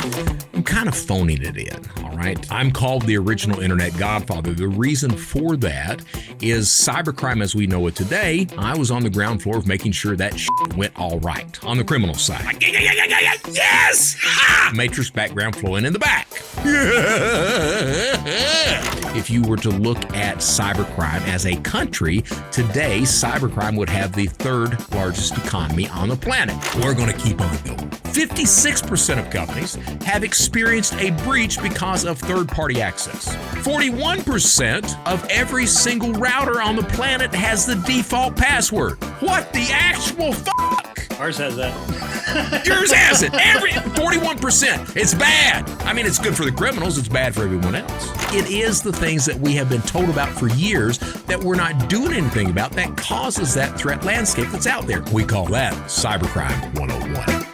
I'm kind of phoning it in, all right? I'm called the original internet godfather. The reason for that is cybercrime as we know it today. I was on the ground floor of making sure that shit went all right on the criminal side. Like, yes! Matrix background flowing in the back. If you were to look at cybercrime as a country, today cybercrime would have the third largest economy on the planet. We're going to keep on going. 56% of companies have experienced a breach because of third-party access. 41% of every single router on the planet has the default password. What the actual fuck? Ours has that. Yours has it. 41%. It's bad. I mean, it's good for the criminals. It's bad for everyone else. It is the things that we have been told about for years that we're not doing anything about that causes that threat landscape that's out there. We call that Cybercrime 101.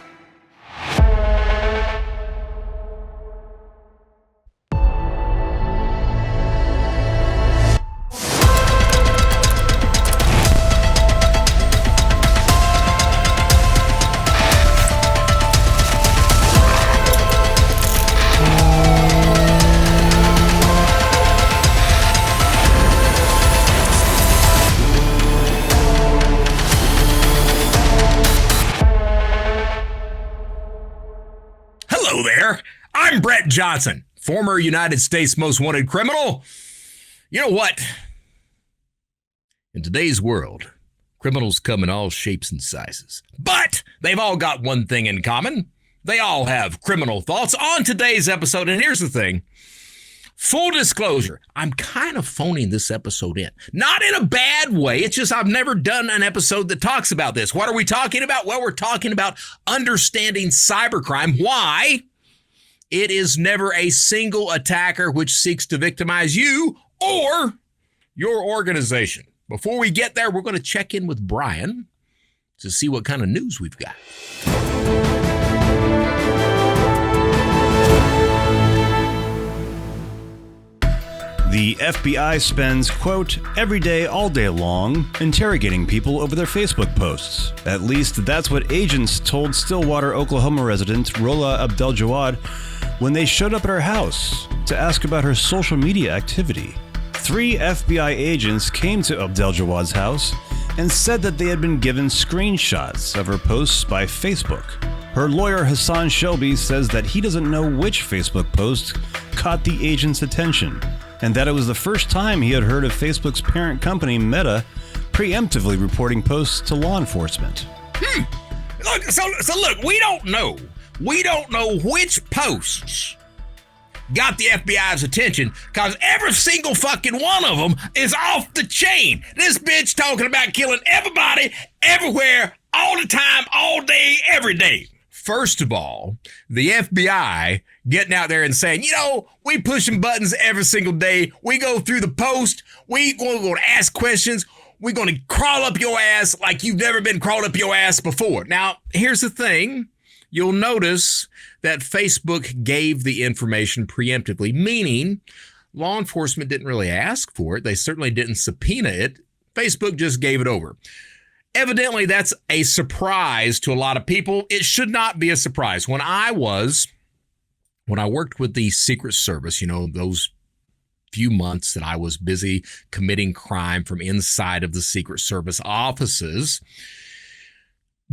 I'm Brett Johnson, former United States most wanted criminal. You know what? In today's world, criminals come in all shapes and sizes, but they've all got one thing in common. They all have criminal thoughts. On today's episode, and here's the thing, full disclosure, I'm kind of phoning this episode in. Not in a bad way. It's just I've never done an episode that talks about this. What are we talking about? Well, we're talking about understanding cybercrime. Why? It is never a single attacker which seeks to victimize you or your organization. Before we get there, we're going to check in with Brian to see what kind of news we've got. The FBI spends, quote, every day, all day long, interrogating people over their Facebook posts. At least that's what agents told Stillwater, Oklahoma resident Rola Abdeljawad when they showed up at her house to ask about her social media activity. 3 FBI agents came to Abdeljawad's house and said that they had been given screenshots of her posts by Facebook. Her lawyer Hassan Shelby says that he doesn't know which Facebook post caught the agent's attention, and that it was the first time he had heard of Facebook's parent company, Meta, preemptively reporting posts to law enforcement. Look, so look, we don't know. We don't know which posts got the FBI's attention because every single fucking one of them is off the chain. This bitch talking about killing everybody, everywhere, all the time, all day, every day. First of all, the FBI getting out there and saying, you know, we pushing buttons every single day. We go through the post. We're going to ask questions. We're going to crawl up your ass like you've never been crawled up your ass before. Now, here's the thing. You'll notice that Facebook gave the information preemptively, meaning law enforcement didn't really ask for it. They certainly didn't subpoena it. Facebook just gave it over. Evidently, that's a surprise to a lot of people. It should not be a surprise. When I worked with the Secret Service, you know, those few months that I was busy committing crime from inside of the Secret Service offices,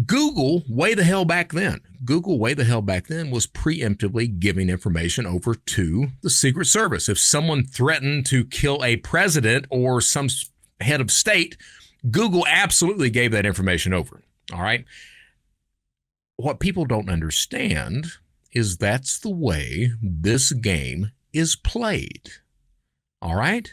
Google way the hell back then was preemptively giving information over to the Secret Service. If someone threatened to kill a president or some head of state, Google absolutely gave that information over. All right. What people don't understand is that's the way this game is played. All right.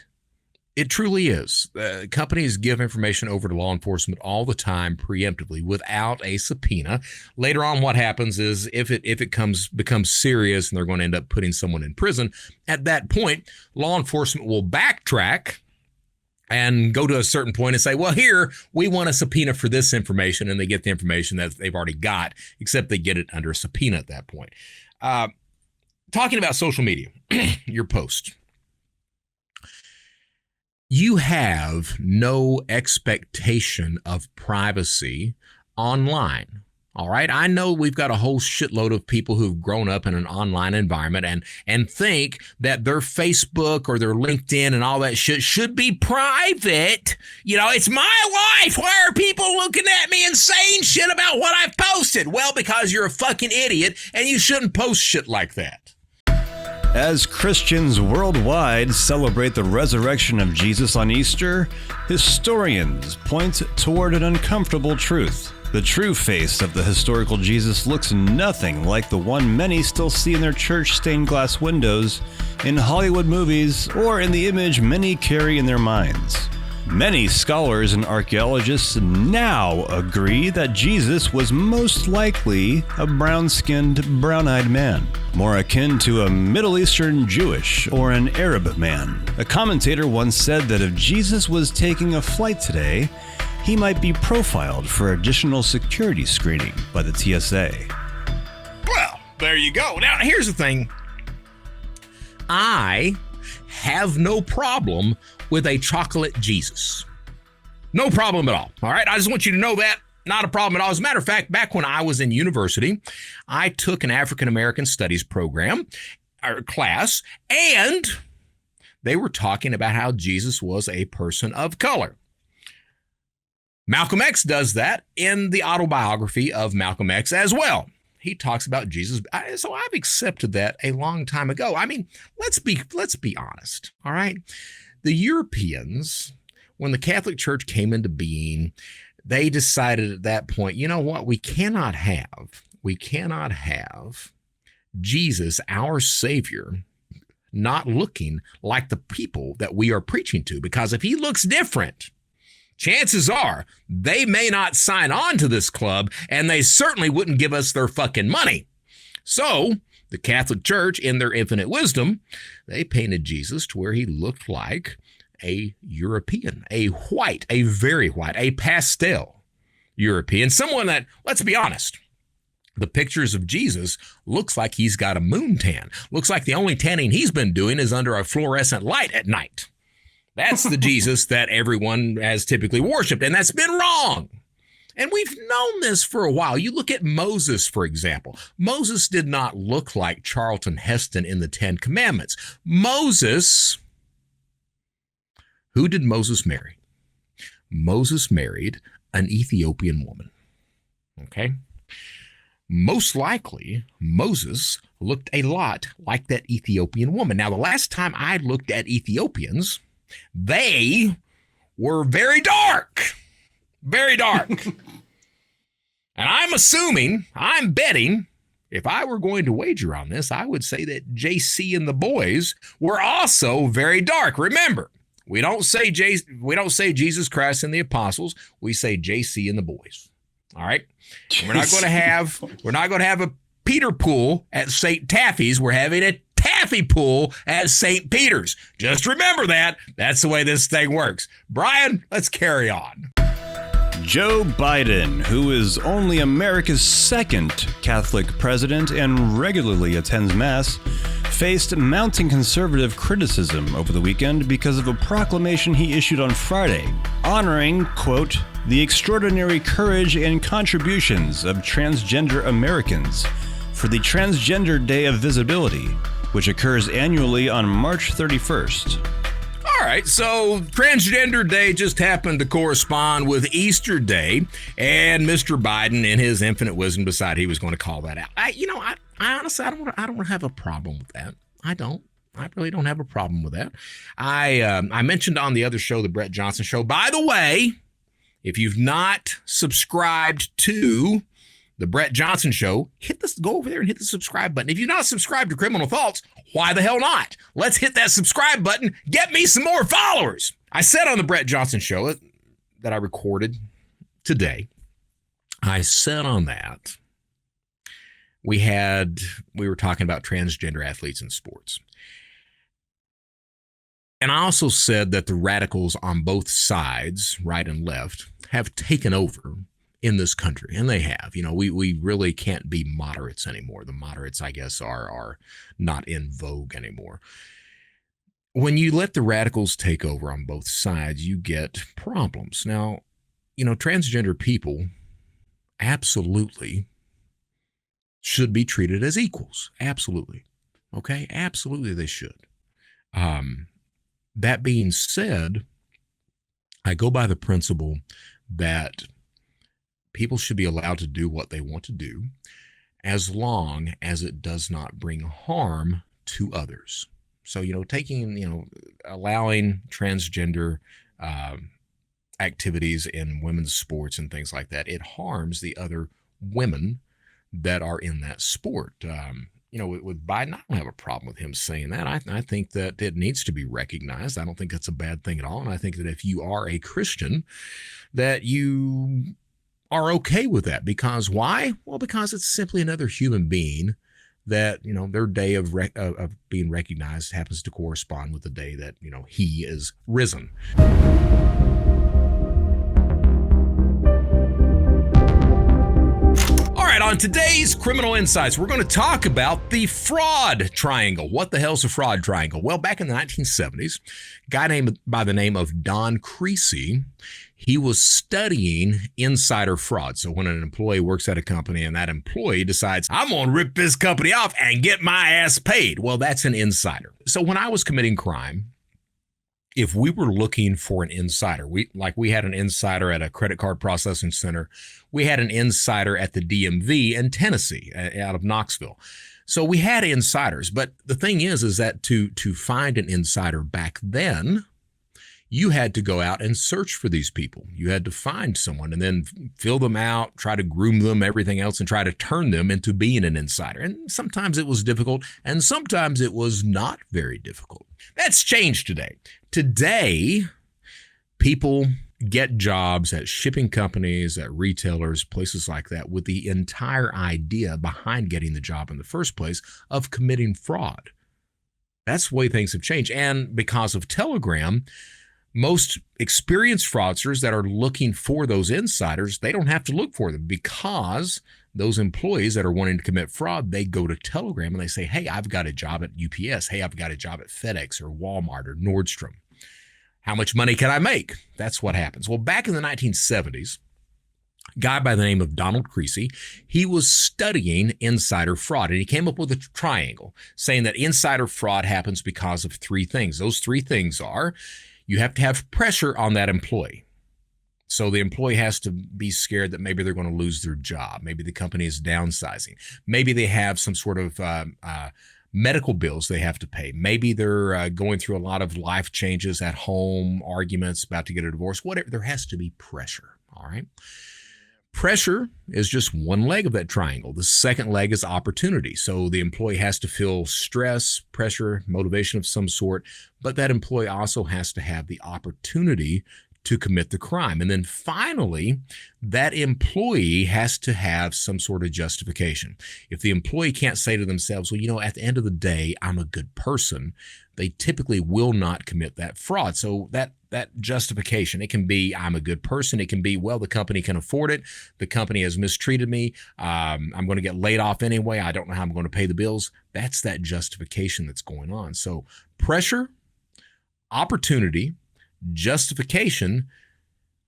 It truly is. Companies give information over to law enforcement all the time preemptively without a subpoena. Later on, what happens is if it becomes serious and they're going to end up putting someone in prison, at that point, law enforcement will backtrack and go to a certain point and say, well, here, we want a subpoena for this information, and they get the information that they've already got, except they get it under a subpoena at that point. Talking about social media, your post. You have no expectation of privacy online. All right. I know we've got a whole shitload of people who've grown up in an online environment and think that their Facebook or their LinkedIn and all that shit should be private. You know, it's my life. Why are people looking at me and saying shit about what I've posted? Well, because you're a fucking idiot and you shouldn't post shit like that. As Christians worldwide celebrate the resurrection of Jesus on Easter, historians point toward an uncomfortable truth. The true face of the historical Jesus looks nothing like the one many still see in their church stained glass windows, in Hollywood movies, or in the image many carry in their minds. Many scholars and archaeologists now agree that Jesus was most likely a brown-skinned, brown-eyed man, more akin to a Middle Eastern Jewish or an Arab man. A commentator once said that if Jesus was taking a flight today, he might be profiled for additional security screening by the TSA. Well, there you go. Now, here's the thing. I have no problem with a chocolate Jesus. No problem at all. All right. I just want you to know that. Not a problem at all. As a matter of fact, back when I was in university, I took an African American Studies program or class, and they were talking about how Jesus was a person of color. Malcolm X does that in the autobiography of Malcolm X as well. He talks about Jesus. So I've accepted that a long time ago. I mean, let's be honest. All right. The Europeans, when the Catholic Church came into being, they decided at that point, you know what? We cannot have Jesus, our Savior, not looking like the people that we are preaching to, because if he looks different, chances are they may not sign on to this club, and they certainly wouldn't give us their fucking money. So the Catholic Church, in their infinite wisdom, they painted Jesus to where he looked like a European, a white, a very white, a pastel European, someone that, let's be honest, the pictures of Jesus looks like he's got a moon tan. Looks like the only tanning he's been doing is under a fluorescent light at night. That's the Jesus that everyone has typically worshiped, and that's been wrong. And we've known this for a while. You look at Moses, for example. Moses did not look like Charlton Heston in the Ten Commandments. Moses, who did Moses marry? Moses married an Ethiopian woman. Okay? Most likely, Moses looked a lot like that Ethiopian woman. Now, the last time I looked at Ethiopians, they were very dark. Very dark. And I'm betting, if I were going to wager on this, I would say that JC and the boys were also very dark. Remember, we don't say Jesus Christ and the apostles. We say JC and the boys. All right? We're not going to have a Peter pool at St. Taffy's. We're having a Taffy pool at St. Peter's. Just remember that. That's the way this thing works. Brian, let's carry on. Joe Biden, who is only America's second Catholic president and regularly attends Mass, faced mounting conservative criticism over the weekend because of a proclamation he issued on Friday, honoring, quote, the extraordinary courage and contributions of transgender Americans for the Transgender Day of Visibility, which occurs annually on March 31st. All right, so Transgender Day just happened to correspond with Easter Day, and Mr. Biden, in his infinite wisdom, decided he was going to call that out. I honestly, I don't have a problem with that. I really don't have a problem with that. I mentioned on the other show, the Brett Johnson Show. By the way, if you've not subscribed to the Brett Johnson Show, go over there and hit the subscribe button. If you're not subscribed to Criminal Thoughts, why the hell not? Let's hit that subscribe button. Get me some more followers. I said on the Brett Johnson Show that I recorded today, I said on that we were talking about transgender athletes in sports. And I also said that the radicals on both sides, right and left, have taken over in this country, and they have. You know, we really can't be moderates anymore. The moderates, I guess, are not in vogue anymore. When you let the radicals take over on both sides, you get problems. Now, you know, transgender people, absolutely should be treated as equals. Absolutely. Okay? Absolutely they should. That being said, I go by the principle that people should be allowed to do what they want to do as long as it does not bring harm to others. So, allowing transgender activities in women's sports and things like that, it harms the other women that are in that sport. With Biden, I don't have a problem with him saying that. I think that it needs to be recognized. I don't think that's a bad thing at all. And I think that if you are a Christian, that you are okay with that. Because why? Well, because it's simply another human being that, their day of being recognized happens to correspond with the day that, he is risen. On today's Criminal Insights, we're going to talk about the fraud triangle. What the hell's a fraud triangle? Well, back in the 1970s, a guy named by the name of Don Creasy, he was studying insider fraud. So when an employee works at a company and that employee decides, I'm going to rip this company off and get my ass paid. Well, that's an insider. So when I was committing crime, if we were looking for an insider, we had an insider at a credit card processing center. We had an insider at the DMV in Tennessee, out of Knoxville. So we had insiders. But the thing is that to find an insider back then, you had to go out and search for these people. You had to find someone and then fill them out, try to groom them, everything else, and try to turn them into being an insider. And sometimes it was difficult, and sometimes it was not very difficult. That's changed today. Today, people get jobs at shipping companies, at retailers, places like that, with the entire idea behind getting the job in the first place of committing fraud. That's the way things have changed. And because of Telegram, most experienced fraudsters that are looking for those insiders, they don't have to look for them, because those employees that are wanting to commit fraud, they go to Telegram and they say, hey, I've got a job at UPS. Hey, I've got a job at FedEx or Walmart or Nordstrom. How much money can I make? That's what happens. Well, back in the 1970s, a guy by the name of Donald Creasy, he was studying insider fraud, and he came up with a triangle saying that insider fraud happens because of three things. Those three things are, you have to have pressure on that employee. So the employee has to be scared that maybe they're going to lose their job. Maybe the company is downsizing. Maybe they have some sort of medical bills they have to pay. Maybe they're going through a lot of life changes at home, arguments, about to get a divorce, whatever. There has to be pressure, all right? Pressure is just one leg of that triangle. The second leg is opportunity. So the employee has to feel stress, pressure, motivation of some sort, but that employee also has to have the opportunity to commit the crime. And then finally, that employee has to have some sort of justification. If the employee can't say to themselves, well, at the end of the day, I'm a good person, they typically will not commit that fraud. So that justification, it can be, I'm a good person. It can be, well, the company can afford it. The company has mistreated me. I'm going to get laid off anyway. I don't know how I'm going to pay the bills. That's that justification that's going on. So pressure, opportunity, justification,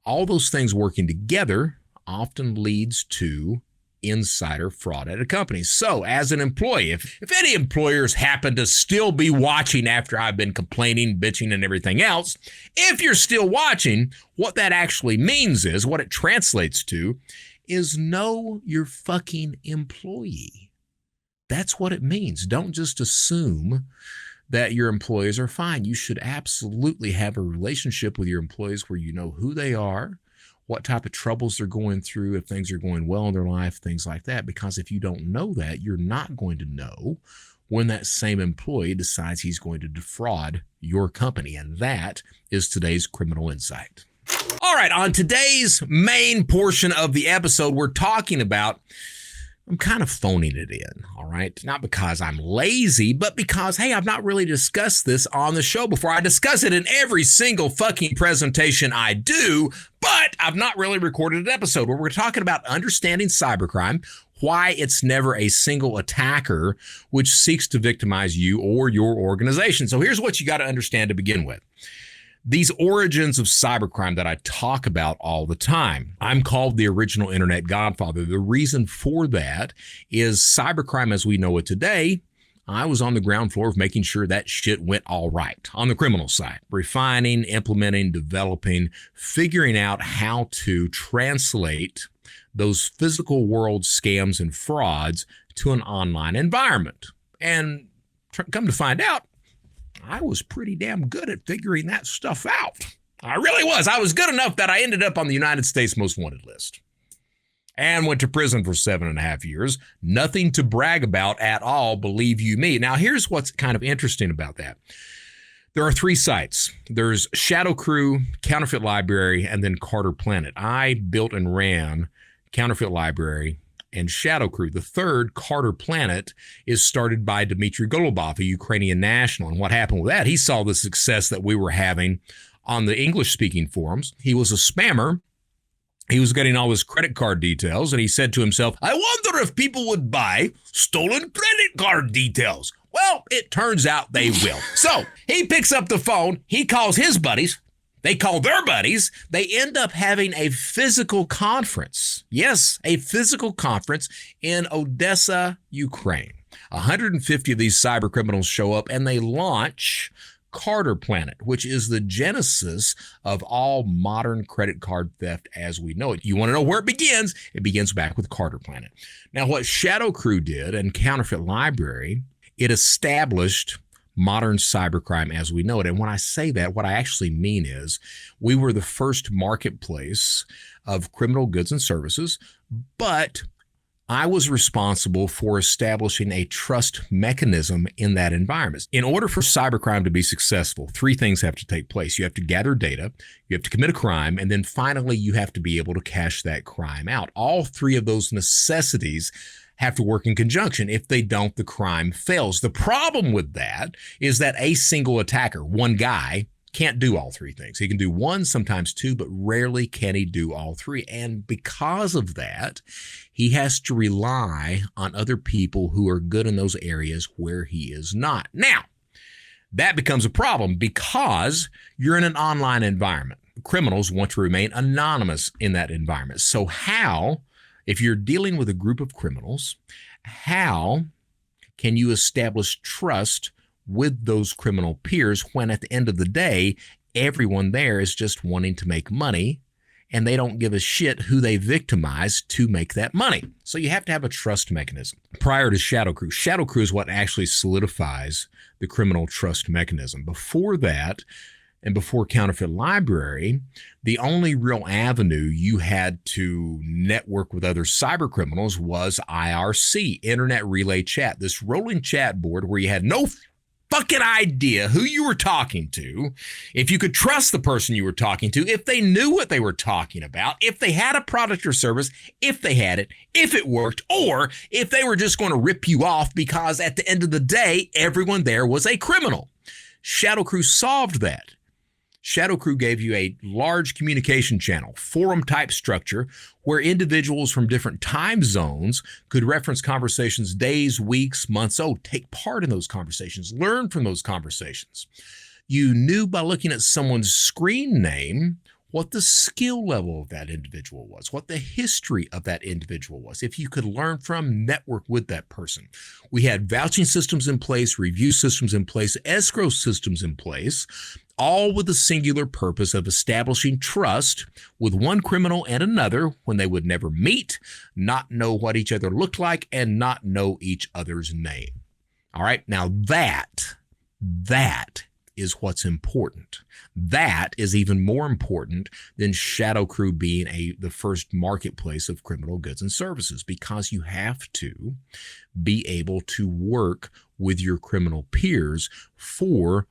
all those things working together often leads to insider fraud at a company. So as an employee, if any employers happen to still be watching after I've been complaining, bitching, and everything else, if you're still watching, what that actually means is, what it translates to is, know your fucking employee. That's what it means. Don't just assume that your employees are fine. You should absolutely have a relationship with your employees where you know who they are, what type of troubles they're going through, if things are going well in their life, things like that. Because if you don't know that, you're not going to know when that same employee decides he's going to defraud your company. And that is today's Criminal Insight. All right, on today's main portion of the episode, we're talking about, I'm kind of phoning it in, all right? Not because I'm lazy, but because, hey, I've not really discussed this on the show before. I discuss it in every single fucking presentation I do, but I've not really recorded an episode where we're talking about understanding cybercrime, why it's never a single attacker which seeks to victimize you or your organization. So here's what you got to understand to begin with. These origins of cybercrime that I talk about all the time, I'm called the original internet godfather. The reason for that is cybercrime as we know it today, I was on the ground floor of making sure that shit went all right on the criminal side, refining, implementing, developing, figuring out how to translate those physical world scams and frauds to an online environment. And come to find out, I was pretty damn good at figuring that stuff out. I really was. I was good enough that I ended up on the United States Most Wanted list and went to prison for 7.5 years. Nothing to brag about at all, believe you me. Now, here's what's kind of interesting about that. There are 3 sites. There's Shadow Crew, Counterfeit Library, and then Carter Planet. I built and ran Counterfeit Library and Shadow Crew. The third, Carter Planet, is started by Dmitry Golubov, a Ukrainian national. And what happened with that, he saw the success that we were having on the English-speaking forums. He was a spammer. He was getting all his credit card details, and he said to himself, I wonder if people would buy stolen credit card details. Well, it turns out they will. So he picks up the phone. He calls his buddies. They call their buddies. They end up having a physical conference. Yes, a physical conference in Odessa, Ukraine. 150 of these cyber criminals show up and they launch Carter Planet, which is the genesis of all modern credit card theft as we know it. You want to know where it begins? It begins back with Carter Planet. Now, what Shadow Crew did and Counterfeit Library, it established modern cybercrime as we know it. And when I say that, what I actually mean is we were the first marketplace of criminal goods and services, but I was responsible for establishing a trust mechanism in that environment. In order for cybercrime to be successful, 3 things have to take place. You have to gather data, you have to commit a crime, and then finally you have to be able to cash that crime out. All 3 of those necessities have to work in conjunction. If they don't, the crime fails. The problem with that is that a single attacker, one guy, can't do all 3 things. He can do 1, sometimes 2, but rarely can he do all 3. And because of that, he has to rely on other people who are good in those areas where he is not. Now, that becomes a problem because you're in an online environment. Criminals want to remain anonymous in that environment. So how, if you're dealing with a group of criminals, how can you establish trust with those criminal peers when at the end of the day, everyone there is just wanting to make money and they don't give a shit who they victimize to make that money? So you have to have a trust mechanism. Prior to Shadow Crew is what actually solidifies the criminal trust mechanism. Before that, and before Counterfeit Library, the only real avenue you had to network with other cyber criminals was IRC, Internet Relay Chat, this rolling chat board where you had no fucking idea who you were talking to, if you could trust the person you were talking to, if they knew what they were talking about, if they had a product or service, if they had it, if it worked, or if they were just going to rip you off because at the end of the day, everyone there was a criminal. Shadow Crew solved that. Shadow Crew gave you a large communication channel, forum type structure, where individuals from different time zones could reference conversations days, weeks, months. Oh, take part in those conversations, learn from those conversations. You knew by looking at someone's screen name what the skill level of that individual was, what the history of that individual was. If you could learn from, network with that person. We had vouching systems in place, review systems in place, escrow systems in place, all with the singular purpose of establishing trust with one criminal and another when they would never meet, not know what each other looked like, and not know each other's name. All right, now that is what's important. That is even more important than Shadow Crew being the first marketplace of criminal goods and services, because you have to be able to work with your criminal peers for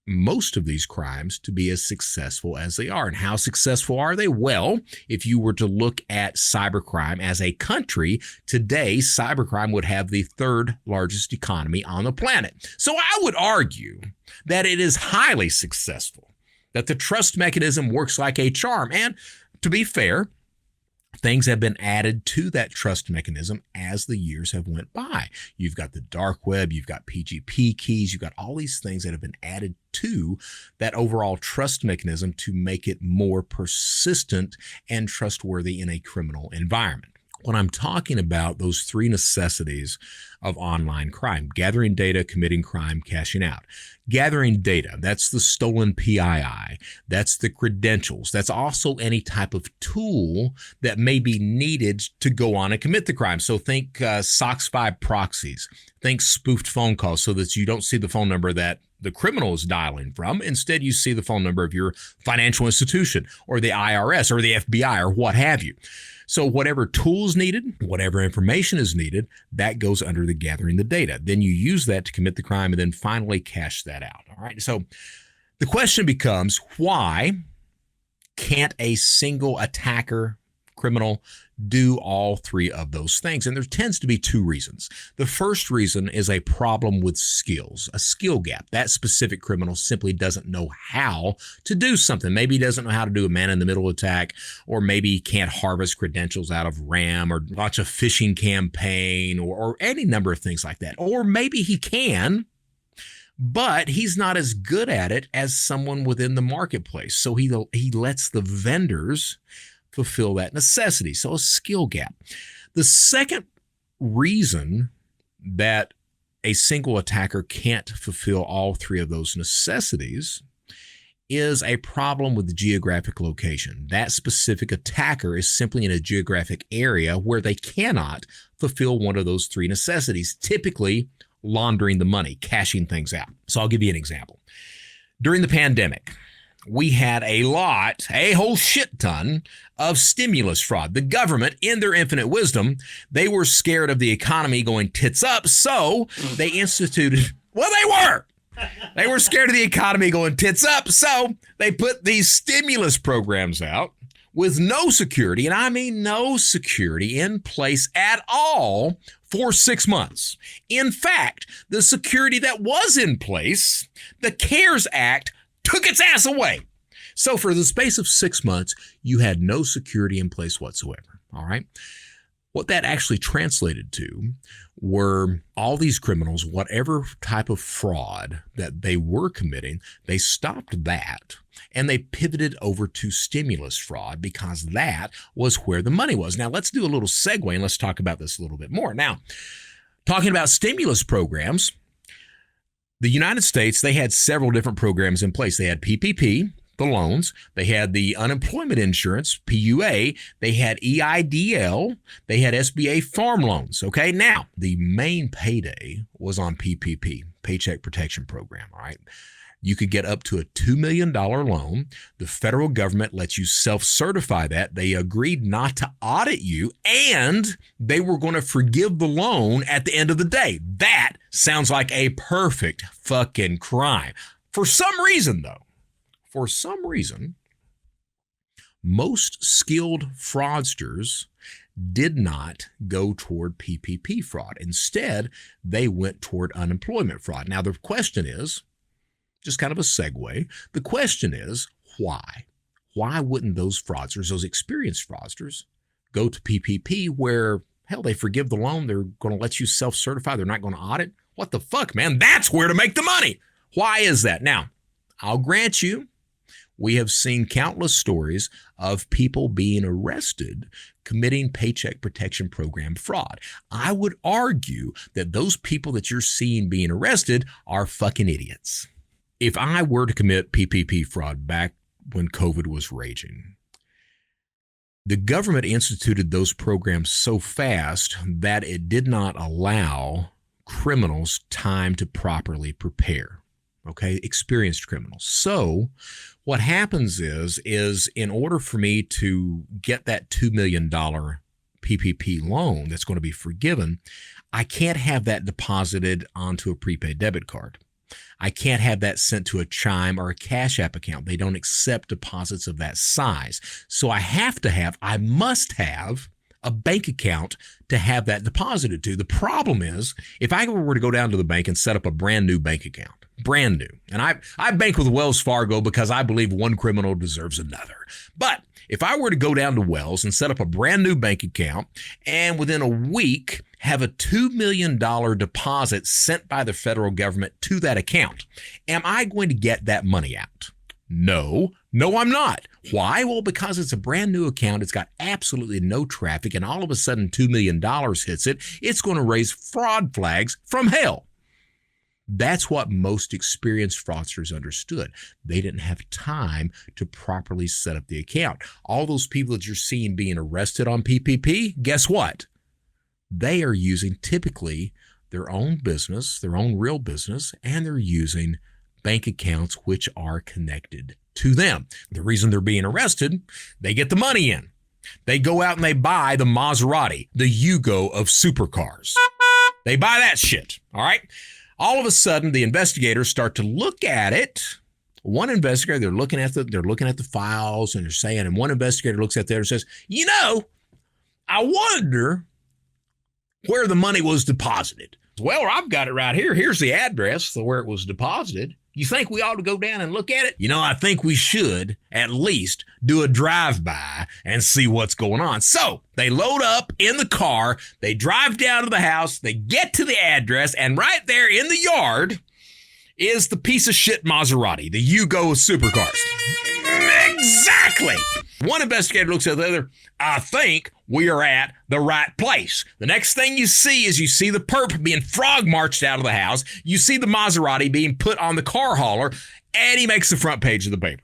most of these crimes to be as successful as they are. And how successful are they? Well, if you were to look at cybercrime as a country, today cybercrime would have the 3rd largest economy on the planet. So I would argue that it is highly successful, that the trust mechanism works like a charm. And to be fair, things have been added to that trust mechanism as the years have went by. You've got the dark web, you've got PGP keys, you've got all these things that have been added to that overall trust mechanism to make it more persistent and trustworthy in a criminal environment. When I'm talking about those three necessities of online crime: gathering data, committing crime, cashing out. Gathering data, that's the stolen PII, that's the credentials, that's also any type of tool that may be needed to go on and commit the crime. So think SOX 5 proxies, think spoofed phone calls, so that you don't see the phone number that the criminal is dialing from. Instead, you see the phone number of your financial institution or the IRS or the FBI or what have you. So whatever tools needed, whatever information is needed, that goes under the gathering the data. Then you use that to commit the crime and then finally cash that out. All right. So the question becomes, why can't a single attacker, criminal, do all three of those things? And there tends to be two reasons. The first reason is a problem with skills, a skill gap. That specific criminal simply doesn't know how to do something. Maybe he doesn't know how to do a man-in-the-middle attack, or maybe he can't harvest credentials out of RAM or launch a phishing campaign or any number of things like that. Or maybe he can, but he's not as good at it as someone within the marketplace. So he lets the vendors fulfill that necessity. So a skill gap. The second reason that a single attacker can't fulfill all three of those necessities is a problem with the geographic location. That specific attacker is simply in a geographic area where they cannot fulfill one of those three necessities, typically laundering the money, cashing things out. So I'll give you an example. During the pandemic, we had a whole shit ton of stimulus fraud. The government, in their infinite wisdom, they were scared of the economy going tits up, so they instituted, they were scared of the economy going tits up, so they put these stimulus programs out with no security, and I mean no security in place at all for 6 months. In fact, the security that was in place, the CARES Act, took its ass away. So for the space of 6 months, you had no security in place whatsoever. All right. What that actually translated to were all these criminals, whatever type of fraud that they were committing, they stopped that and they pivoted over to stimulus fraud because that was where the money was. Now let's do a little segue and let's talk about this a little bit more. Now, talking about stimulus programs, the United States, they had several different programs in place. They had PPP, the loans. They had the unemployment insurance, PUA. They had EIDL. They had SBA farm loans. Okay, now the main payday was on PPP, Paycheck Protection Program. All right. You could get up to a $2 million loan. The federal government lets you self-certify that. They agreed not to audit you, and they were going to forgive the loan at the end of the day. That sounds like a perfect fucking crime. For some reason, most skilled fraudsters did not go toward PPP fraud. Instead, they went toward unemployment fraud. Now, the question is, just kind of a segue. The question is, why? Why wouldn't those fraudsters, those experienced fraudsters, go to PPP where, hell, they forgive the loan, they're going to let you self-certify, they're not going to audit? What the fuck, man? That's where to make the money. Why is that? Now, I'll grant you, we have seen countless stories of people being arrested committing Paycheck Protection Program fraud. I would argue that those people that you're seeing being arrested are fucking idiots. If I were to commit PPP fraud back when COVID was raging, the government instituted those programs so fast that it did not allow criminals time to properly prepare. Okay, experienced criminals. So what happens is in order for me to get that $2 million PPP loan that's going to be forgiven, I can't have that deposited onto a prepaid debit card. I can't have that sent to a Chime or a Cash App account. They don't accept deposits of that size. So I must have a bank account to have that deposited to. The problem is, if I were to go down to the bank and set up a brand new bank account, brand new. And I bank with Wells Fargo because I believe one criminal deserves another. But if I were to go down to Wells and set up a brand new bank account and within a week have a $2 million deposit sent by the federal government to that account, am I going to get that money out? No, I'm not. Why? Well, because it's a brand new account. It's got absolutely no traffic, and all of a sudden $2 million hits it. It's going to raise fraud flags from hell. That's what most experienced fraudsters understood. They didn't have time to properly set up the account. All those people that you're seeing being arrested on PPP, guess what? They are using typically their own business, their own real business, and they're using bank accounts which are connected to them. The reason they're being arrested, they get the money in. They go out and they buy the Maserati, the Yugo of supercars. They buy that shit, all right? All of a sudden, the investigators start to look at it. One investigator, they're looking at the files and they're saying, and one investigator looks at there and says, I wonder where the money was deposited. Well, I've got it right here. Here's the address where it was deposited. You think we ought to go down and look at it? I think we should at least do a drive-by and see what's going on. So they load up in the car, they drive down to the house, they get to the address, and right there in the yard is the piece of shit Maserati, the Yugo of supercars. Exactly. One investigator looks at the other. I think we are at the right place. The next thing you see is the perp being frog marched out of the house. You see the Maserati being put on the car hauler, and he makes the front page of the paper.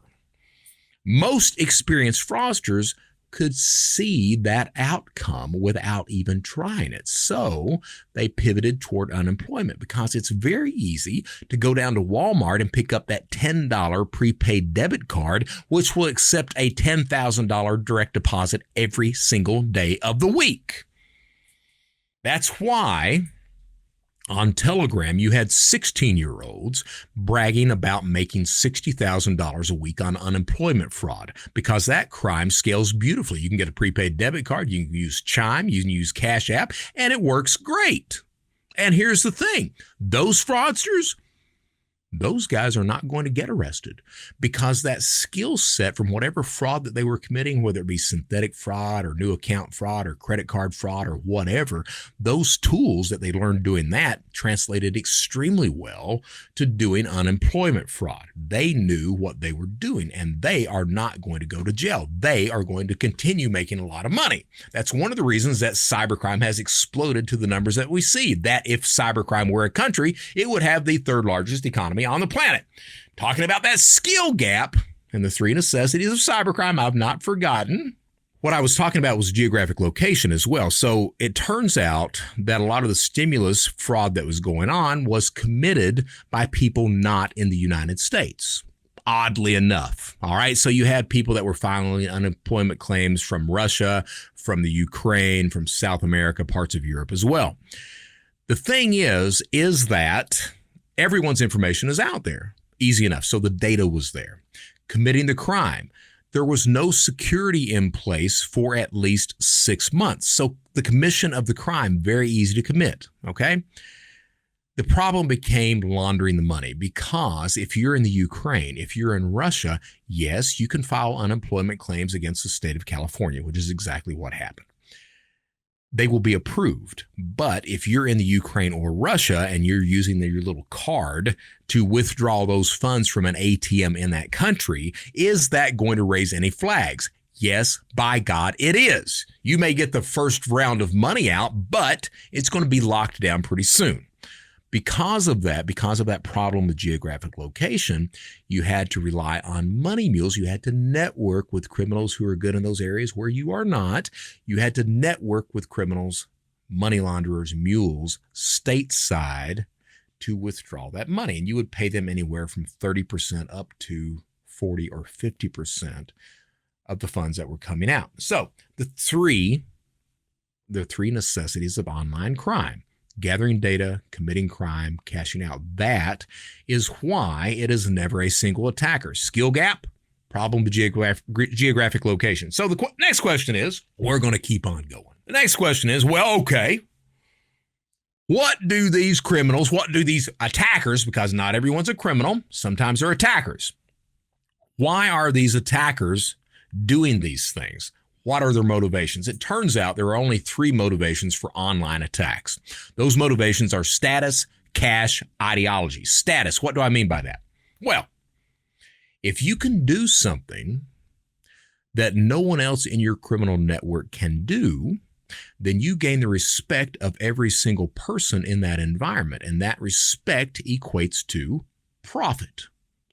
Most experienced fraudsters could see that outcome without even trying it. So they pivoted toward unemployment because it's very easy to go down to Walmart and pick up that $10 prepaid debit card, which will accept a $10,000 direct deposit every single day of the week. That's why on Telegram, you had 16-year-olds bragging about making $60,000 a week on unemployment fraud because that crime scales beautifully. You can get a prepaid debit card, you can use Chime, you can use Cash App, and it works great. And here's the thing, those fraudsters, those guys are not going to get arrested because that skill set from whatever fraud that they were committing, whether it be synthetic fraud or new account fraud or credit card fraud or whatever, those tools that they learned doing that translated extremely well to doing unemployment fraud. They knew what they were doing and they are not going to go to jail. They are going to continue making a lot of money. That's one of the reasons that cybercrime has exploded to the numbers that we see, that if cybercrime were a country, it would have the third largest economy on the planet. Talking about that skill gap and the three necessities of cybercrime, I've not forgotten. What I was talking about was geographic location as well. So it turns out that a lot of the stimulus fraud that was going on was committed by people not in the United States. Oddly enough. All right. So you had people that were filing unemployment claims from Russia, from the Ukraine, from South America, parts of Europe as well. The thing is that everyone's information is out there. Easy enough. So the data was there. Committing the crime. There was no security in place for at least 6 months. So the commission of the crime, very easy to commit. Okay. The problem became laundering the money because if you're in the Ukraine, if you're in Russia, yes, you can file unemployment claims against the state of California, which is exactly what happened. They will be approved. But if you're in the Ukraine or Russia and you're using your little card to withdraw those funds from an ATM in that country, is that going to raise any flags? Yes, by God, it is. You may get the first round of money out, but it's going to be locked down pretty soon. Because of that problem with geographic location, you had to rely on money mules. You had to network with criminals who are good in those areas where you are not. You had to network with criminals, money launderers, mules, stateside to withdraw that money. And you would pay them anywhere from 30% up to 40 or 50% of the funds that were coming out. So the three necessities of online crime: gathering data, committing crime, cashing out. That is why it is never a single attacker. Skill gap, problem with geographic location. So the next question is, we're going to keep on going. The next question is, well, okay, What do these criminals, what do these attackers, because not everyone's a criminal, sometimes they're attackers. Why are these attackers doing these things? What are their motivations? It turns out there are only 3 motivations for online attacks. Those motivations are status, cash, ideology. Status, what do I mean by that? Well, if you can do something that no one else in your criminal network can do, then you gain the respect of every single person in that environment, and that respect equates to profit.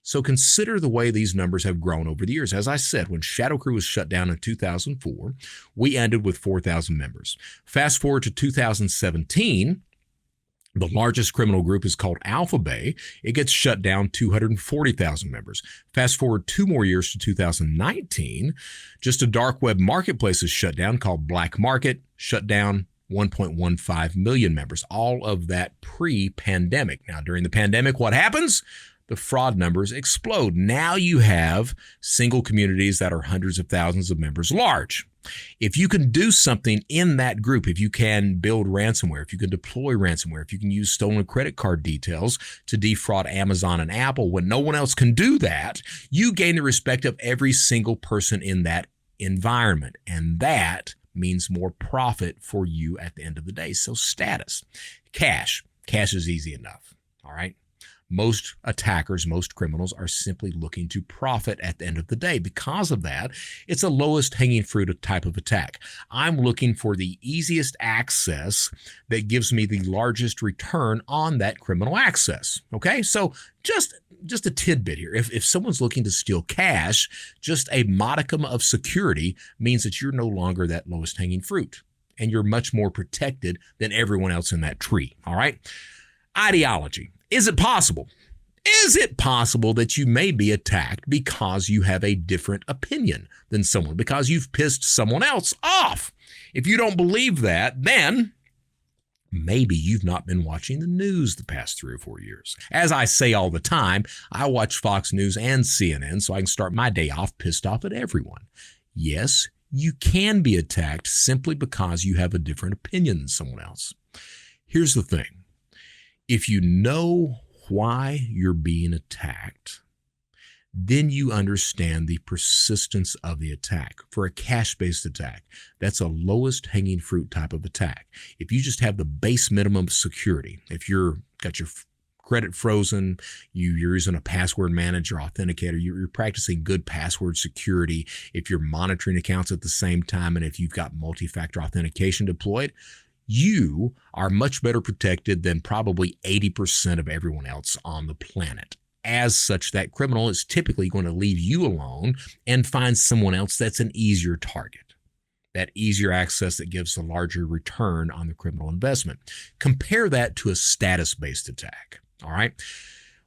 So consider the way these numbers have grown over the years. As I said, when Shadow Crew was shut down in 2004, we ended with 4,000 members. Fast forward to 2017, the largest criminal group is called Alpha Bay. It gets shut down, 240,000 members. Fast forward 2 more years to 2019, just a dark web marketplace is shut down called Black Market, shut down, 1.15 million members. All of that pre-pandemic. Now, during the pandemic, what happens? The fraud numbers explode. Now you have single communities that are hundreds of thousands of members large. If you can do something in that group, if you can build ransomware, if you can deploy ransomware, if you can use stolen credit card details to defraud Amazon and Apple, when no one else can do that, you gain the respect of every single person in that environment. And that means more profit for you at the end of the day. So status, cash is easy enough. All right. Most attackers, most criminals are simply looking to profit at the end of the day. Because of that, it's a lowest hanging fruit type of attack. I'm looking for the easiest access that gives me the largest return on that criminal access. Okay, so just a tidbit here. If someone's looking to steal cash, just a modicum of security means that you're no longer that lowest hanging fruit, and you're much more protected than everyone else in that tree. All right, ideology. Is it possible? Is it possible that you may be attacked because you have a different opinion than someone, because you've pissed someone else off? If you don't believe that, then maybe you've not been watching the news the past 3 or 4 years. As I say all the time, I watch Fox News and CNN so I can start my day off pissed off at everyone. Yes, you can be attacked simply because you have a different opinion than someone else. Here's the thing. If you know why you're being attacked, then you understand the persistence of the attack. For a cash-based attack, that's a lowest hanging fruit type of attack. If you just have the base minimum security, if you're got your credit frozen, you're using a password manager authenticator, you're practicing good password security, if you're monitoring accounts at the same time, and if you've got multi-factor authentication deployed, you are much better protected than probably 80% of everyone else on the planet. As such, that criminal is typically going to leave you alone and find someone else that's an easier target, that easier access that gives a larger return on the criminal investment. Compare that to a status-based attack, all right?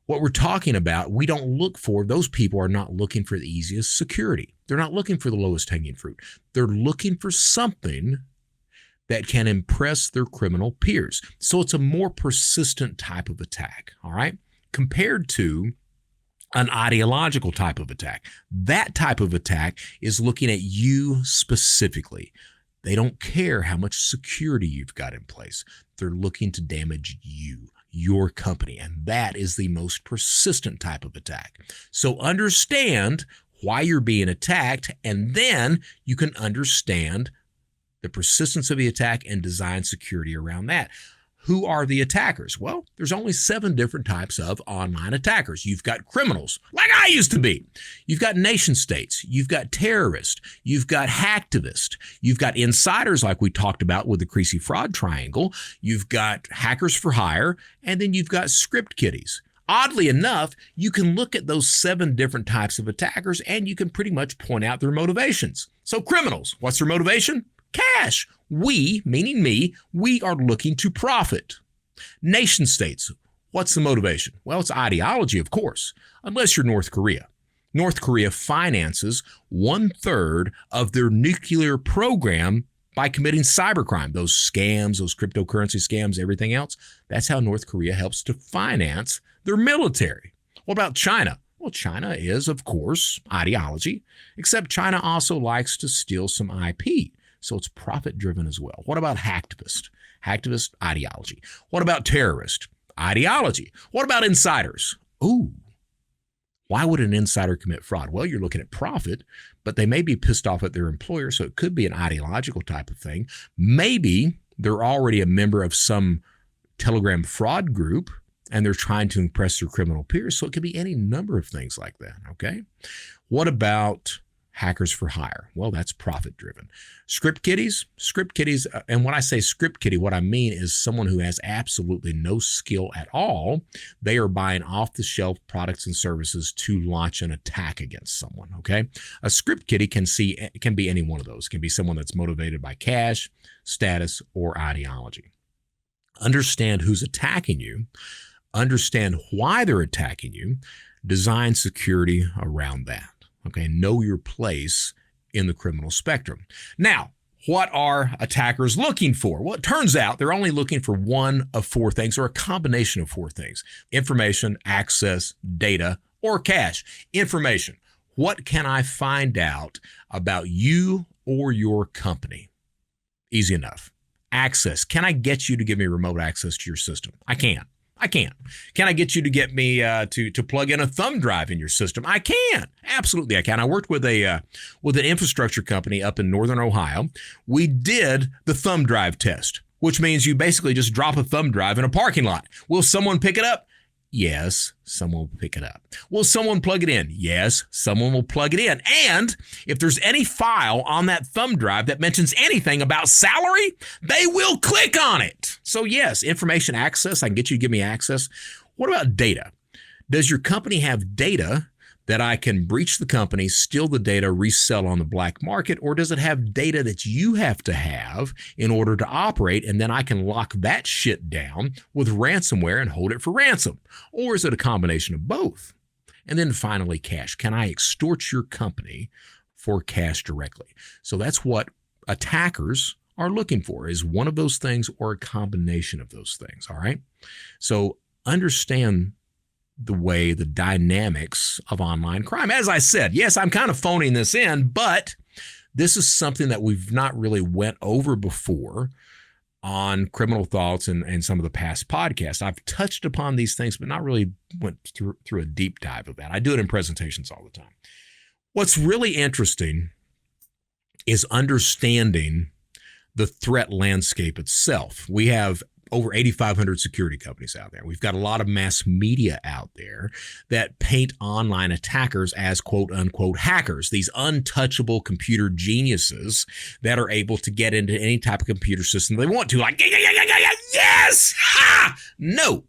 What we're talking about, we don't look for, those people are not looking for the easiest security. They're not looking for the lowest hanging fruit. They're looking for something that can impress their criminal peers. So it's a more persistent type of attack, all right? Compared to an ideological type of attack. That type of attack is looking at you specifically. They don't care how much security you've got in place. They're looking to damage you, your company, and that is the most persistent type of attack. So understand why you're being attacked, and then you can understand the persistence of the attack and design security around that. Who are the attackers? Well, there's only 7 different types of online attackers. You've got criminals, like I used to be. You've got nation states. You've got terrorists. You've got hacktivists. You've got insiders, like we talked about with the Creasy Fraud Triangle. You've got hackers for hire. And then you've got script kiddies. Oddly enough, you can look at those 7 different types of attackers and you can pretty much point out their motivations. So criminals, what's their motivation? Cash. We, meaning me, we are looking to profit. Nation states, what's the motivation? Well, it's ideology, of course, unless you're North Korea. North Korea finances 1/3 of their nuclear program by committing cybercrime. Those scams, those cryptocurrency scams, everything else. That's how North Korea helps to finance their military. What about China? Well, China is, of course, ideology, except China also likes to steal some IP. So it's profit-driven as well. What about hacktivists? Hacktivist, ideology. What about terrorist? Ideology. What about insiders? Ooh. Why would an insider commit fraud? Well, you're looking at profit, but they may be pissed off at their employer, so it could be an ideological type of thing. Maybe they're already a member of some Telegram fraud group, and they're trying to impress their criminal peers, so it could be any number of things like that, okay? What about hackers for hire? Well, that's profit-driven. Script kiddies, and when I say script kiddie, what I mean is someone who has absolutely no skill at all. They are buying off-the-shelf products and services to launch an attack against someone, okay? A script kiddie can be any one of those. It can be someone that's motivated by cash, status, or ideology. Understand who's attacking you. Understand why they're attacking you. Design security around that. Okay, know your place in the criminal spectrum. Now, what are attackers looking for? Well, it turns out they're only looking for one of four things, or a combination of four things: information, access, data, or cash. Information. What can I find out about you or your company? Easy enough. Access. Can I get you to give me remote access to your system? I can. Can I get you to get me to plug in a thumb drive in your system? I can. Absolutely, I can. I worked with an infrastructure company up in northern Ohio. We did the thumb drive test, which means you basically just drop a thumb drive in a parking lot. Will someone pick it up? Yes, someone will pick it up. Will someone plug it in? Yes, someone will plug it in. And if there's any file on that thumb drive that mentions anything about salary, they will click on it. So yes, information access, I can get you to give me access. What about data? Does your company have data that I can breach the company, steal the data, resell on the black market? Or does it have data that you have to have in order to operate, and then I can lock that shit down with ransomware and hold it for ransom? Or is it a combination of both? And then finally, cash. Can I extort your company for cash directly? So that's what attackers are looking for, is one of those things or a combination of those things, all right? So understand the dynamics of online crime. As I said, yes, I'm kind of phoning this in, but this is something that we've not really went over before on Criminal Thoughts and some of the past podcasts. I've touched upon these things, but not really went through a deep dive of that. I do it in presentations all the time. What's really interesting is understanding the threat landscape itself. We have over 8,500 security companies out there. We've got a lot of mass media out there that paint online attackers as quote unquote hackers, these untouchable computer geniuses that are able to get into any type of computer system they want to. Like, yes! Ha! No.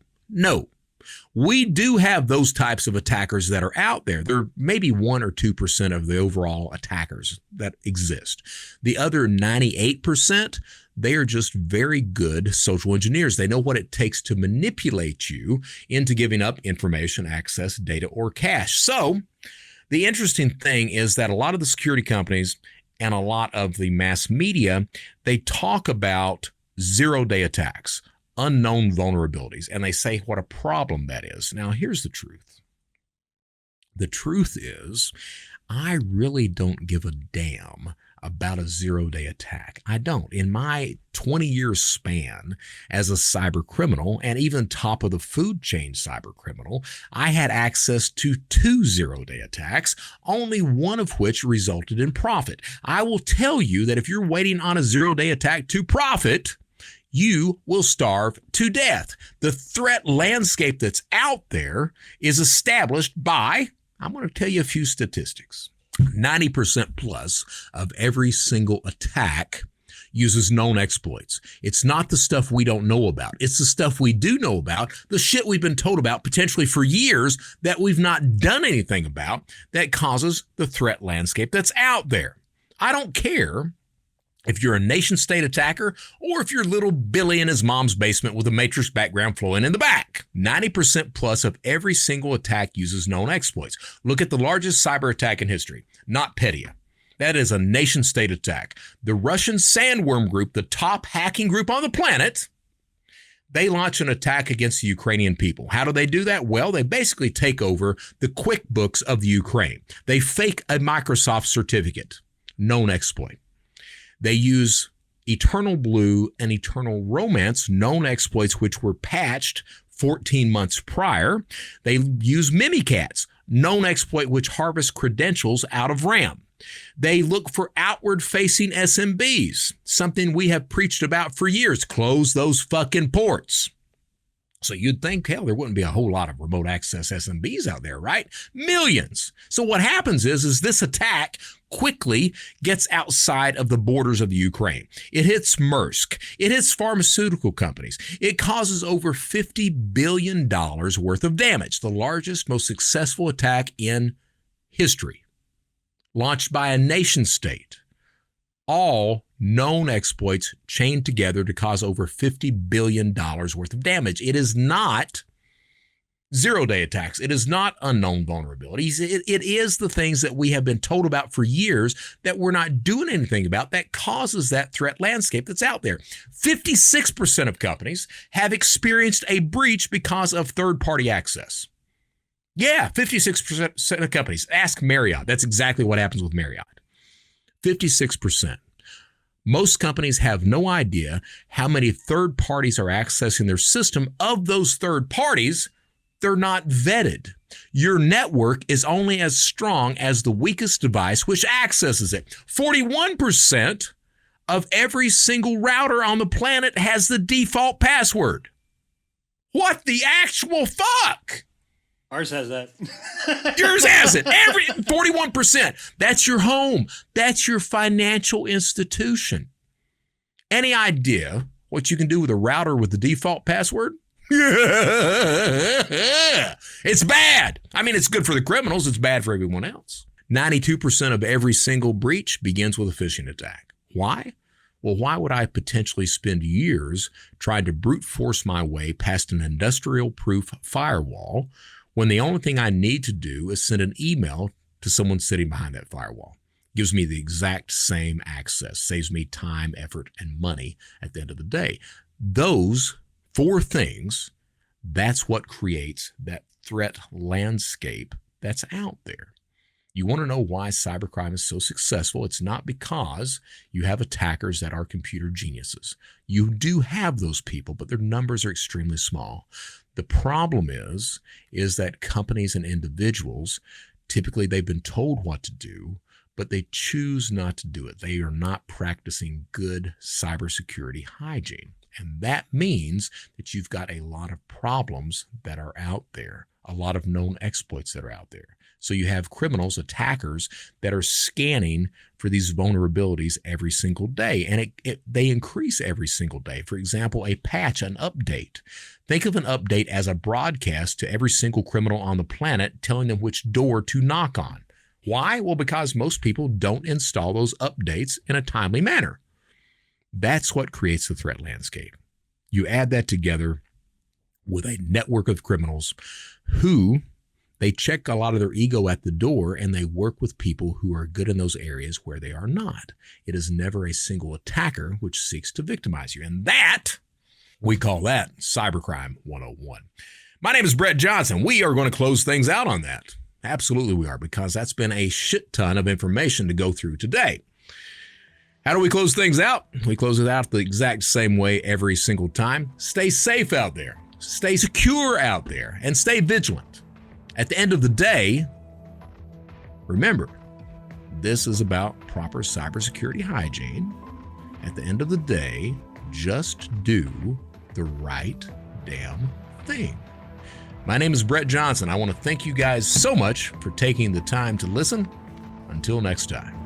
We do have those types of attackers that are out there. They're maybe 1 or 2% of the overall attackers that exist. The other 98%, they are just very good social engineers. They know what it takes to manipulate you into giving up information, access, data, or cash. So the interesting thing is that a lot of the security companies and a lot of the mass media, they talk about zero-day attacks, unknown vulnerabilities, and they say what a problem that is. Now, here's the truth. The truth is, I really don't give a damn about a zero-day attack. I don't. In my 20-year span as a cyber criminal, and even top of the food chain cyber criminal, I had access to 2 zero-day attacks, only one of which resulted in profit. I will tell you that if you're waiting on a zero-day attack to profit, you will starve to death. The threat landscape that's out there is established by, I'm going to tell you a few statistics. 90% plus of every single attack uses known exploits. It's not the stuff we don't know about. It's the stuff we do know about, the shit we've been told about potentially for years that we've not done anything about, that causes the threat landscape that's out there. I don't care if you're a nation-state attacker or if you're little Billy in his mom's basement with a Matrix background flowing in the back. 90% plus of every single attack uses known exploits. Look at the largest cyber attack in history, NotPetya. That is a nation-state attack. The Russian Sandworm Group, the top hacking group on the planet, they launch an attack against the Ukrainian people. How do they do that? Well, they basically take over the QuickBooks of the Ukraine. They fake a Microsoft certificate, known exploit. They use Eternal Blue and Eternal Romance, known exploits which were patched 14 months prior. They use Mimikatz, known exploit which harvests credentials out of RAM. They look for outward-facing SMBs, something we have preached about for years. Close those fucking ports. So you'd think, hell, there wouldn't be a whole lot of remote access SMBs out there, right? Millions. So what happens is this attack quickly gets outside of the borders of the Ukraine. It hits Maersk. It hits pharmaceutical companies. It causes over $50 billion worth of damage, the largest, most successful attack in history, launched by a nation state. All known exploits chained together to cause over $50 billion worth of damage. It is not zero-day attacks. It is not unknown vulnerabilities. It is the things that we have been told about for years that we're not doing anything about that causes that threat landscape that's out there. 56% of companies have experienced a breach because of third-party access. Yeah, 56% of companies. Ask Marriott. That's exactly what happens with Marriott. 56%. Most companies have no idea how many third parties are accessing their system. Of those third parties, they're not vetted. Your network is only as strong as the weakest device which accesses it. 41% of every single router on the planet has the default password. What the actual fuck? Ours has that. Yours has it. 41%. That's your home. That's your financial institution. Any idea what you can do with a router with the default password? It's bad. I mean, it's good for the criminals. It's bad for everyone else. 92% of every single breach begins with a phishing attack. Why? Well, why would I potentially spend years trying to brute force my way past an industrial-proof firewall when the only thing I need to do is send an email to someone sitting behind that firewall? Gives me the exact same access, saves me time, effort, and money at the end of the day. Those four things, that's what creates that threat landscape that's out there. You want to know why cybercrime is so successful? It's not because you have attackers that are computer geniuses. You do have those people, but their numbers are extremely small. The problem is that companies and individuals, typically they've been told what to do, but they choose not to do it. They are not practicing good cybersecurity hygiene. And that means that you've got a lot of problems that are out there, a lot of known exploits that are out there. So you have criminals, attackers that are scanning for these vulnerabilities every single day, and they increase every single day. For example, a patch, an update. Think of an update as a broadcast to every single criminal on the planet telling them which door to knock on. Why? Well, because most people don't install those updates in a timely manner. That's what creates the threat landscape. You add that together with a network of criminals who they check a lot of their ego at the door and they work with people who are good in those areas where they are not. It is never a single attacker which seeks to victimize you. And that, we call that Cybercrime 101. My name is Brett Johnson. We are going to close things out on that. Absolutely we are, because that's been a shit ton of information to go through today. How do we close things out? We close it out the exact same way every single time. Stay safe out there. Stay secure out there and stay vigilant. At the end of the day, remember, this is about proper cybersecurity hygiene. At the end of the day, just do the right damn thing. My name is Brett Johnson. I want to thank you guys so much for taking the time to listen. Until next time.